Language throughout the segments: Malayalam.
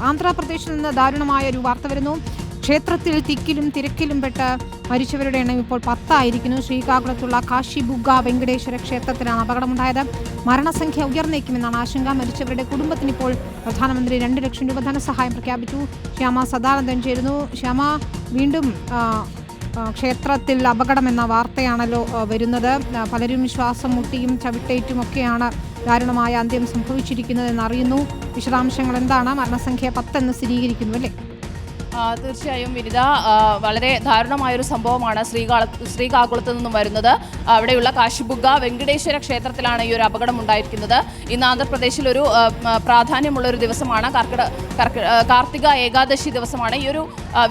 ആന്ധ്രാപ്രദേശിൽ നിന്ന് ദാരുണമായ ഒരു വാർത്ത വരുന്നു. ക്ഷേത്രത്തിൽ തിക്കിലും തിരക്കിലും പെട്ട് മരിച്ചവരുടെ എണ്ണം ഇപ്പോൾ 10 ആയിരിക്കുന്നു. ശ്രീകാകുളത്തുള്ള കാശിബുഗ്ഗ വെങ്കടേശ്വര ക്ഷേത്രത്തിലാണ് അപകടമുണ്ടായത്. മരണസംഖ്യ ഉയർന്നേക്കുമെന്നാണ് ആശങ്ക. മരിച്ചവരുടെ കുടുംബത്തിന് ഇപ്പോൾ പ്രധാനമന്ത്രി 2 ലക്ഷം രൂപ ധനസഹായം പ്രഖ്യാപിച്ചു. ശ്യാമ സദാനന്ദൻ ചേരുന്നു. ശ്യാമ, വീണ്ടും ക്ഷേത്രത്തിൽ അപകടമെന്ന വാർത്തയാണല്ലോ വരുന്നത്. പലരും ശ്വാസം മുട്ടിയും ചവിട്ടേറ്റുമൊക്കെയാണ് ദാരുണമായ അന്ത്യം സംഭവിച്ചിരിക്കുന്നതെന്ന് അറിയുന്നു. വിശദാംശങ്ങൾ എന്താണ്? മരണസംഖ്യ 10 എന്ന് സ്ഥിരീകരിക്കുന്നു അല്ലേ? തീർച്ചയായും വിനിത, വളരെ ദാരുണമായൊരു സംഭവമാണ് ശ്രീകാകുളത്ത് നിന്നും വരുന്നത്. അവിടെയുള്ള കാശിബുഗ്ഗ വെങ്കടേശ്വര ക്ഷേത്രത്തിലാണ് ഈ ഒരു അപകടം ഉണ്ടായിരിക്കുന്നത്. ഇന്ന് ആന്ധ്രാപ്രദേശിൽ ഒരു പ്രാധാന്യമുള്ള ഒരു ദിവസമാണ്. കാർത്തിക ഏകാദശി ദിവസമാണ്. ഈ ഒരു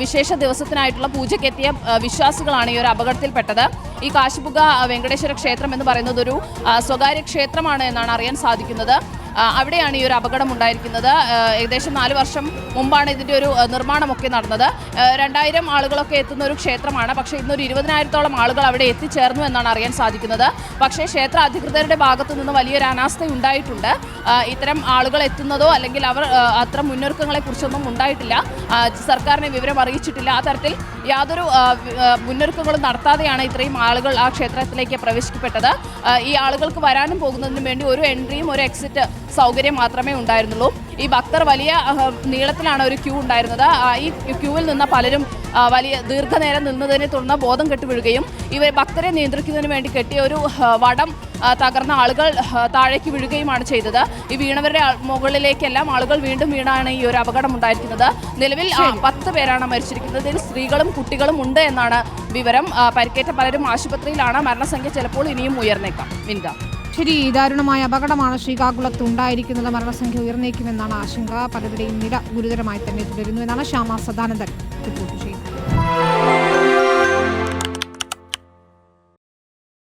വിശേഷ ദിവസത്തിനായിട്ടുള്ള പൂജയ്ക്കെത്തിയ വിശ്വാസികളാണ് ഈ ഒരു അപകടത്തിൽപ്പെട്ടത്. ഈ കാശിബുഗ്ഗ വെങ്കടേശ്വര ക്ഷേത്രം എന്ന് പറയുന്നത് ഒരു സ്വകാര്യ ക്ഷേത്രമാണ് എന്നാണ് അറിയാൻ സാധിക്കുന്നത്. അവിടെയാണ് ഈ ഒരു അപകടം ഉണ്ടായിരിക്കുന്നത്. ഏകദേശം 4 വർഷം മുമ്പാണ് ഇതിൻ്റെ ഒരു നിർമ്മാണമൊക്കെ നടന്നത്. 2000 ആളുകളൊക്കെ എത്തുന്ന ഒരു ക്ഷേത്രമാണ്. പക്ഷേ ഇന്നൊരു 20,000-ഓളം ആളുകൾ അവിടെ എത്തിച്ചേർന്നു എന്നാണ് അറിയാൻ സാധിക്കുന്നത്. പക്ഷേ ക്ഷേത്ര അധികൃതരുടെ ഭാഗത്തു നിന്ന് വലിയൊരു അനാസ്ഥ ഉണ്ടായിട്ടുണ്ട്. ഇത്തരം ആളുകൾ എത്തുന്നതോ അല്ലെങ്കിൽ അവർ അത്തരം മുന്നൊരുക്കങ്ങളെക്കുറിച്ചൊന്നും ഉണ്ടായിട്ടില്ല. സർക്കാരിനെ വിവരം അറിയിച്ചിട്ടില്ല. ആ തരത്തിൽ യാതൊരു മുന്നൊരുക്കങ്ങളും നടത്താതെയാണ് ഇത്രയും ആളുകൾ ആ ക്ഷേത്രത്തിലേക്ക് പ്രവേശിക്കപ്പെട്ടത്. ഈ ആളുകൾക്ക് വരാനും പോകുന്നതിനും വേണ്ടി ഒരു എൻട്രിയും ഒരു എക്സിറ്റ് സൗകര്യം മാത്രമേ ഉണ്ടായിരുന്നുള്ളൂ. ഈ ഭക്തർ വലിയ നീളത്തിലാണ് ഒരു ക്യൂ ഉണ്ടായിരുന്നത്. ഈ ക്യൂവിൽ നിന്ന് പലരും വലിയ ദീർഘനേരം നിന്നതിനെ തുടർന്ന് ബോധം കെട്ട് വീഴുകയും ഇവർ ഭക്തരെ നിയന്ത്രിക്കുന്നതിന് വേണ്ടി കെട്ടിയ ഒരു വടം തകർന്ന ആളുകൾ താഴേക്ക് വീഴുകയുമാണ് ചെയ്തത്. ഈ വീണവരുടെ മുകളിലേക്കെല്ലാം ആളുകൾ വീണ്ടും വീണാണ് ഈ ഒരു അപകടം ഉണ്ടായിരിക്കുന്നത്. നിലവിൽ 10 പേരാണ് മരിച്ചിരിക്കുന്നത്. ഇതിൽ സ്ത്രീകളും കുട്ടികളും ഉണ്ട് എന്നാണ് വിവരം. പരിക്കേറ്റ പലരും ആശുപത്രിയിലാണ്. മരണസംഖ്യ ചിലപ്പോൾ ഇനിയും ഉയർന്നേക്കാം. വിനിത, ശരി, ദാരുണമായ അപകടമാണ് ശ്രീകാകുളത്ത് ഉണ്ടായിരിക്കുന്നത്. മരണസംഖ്യ ഉയർന്നേക്കുമെന്നാണ് ആശങ്ക. പലരുടെയും നില ഗുരുതരമായി തന്നെ തുടരുന്നു എന്നാണ് ശ്യാമ സദാനന്ദൻ റിപ്പോർട്ട് ചെയ്യുന്നത്.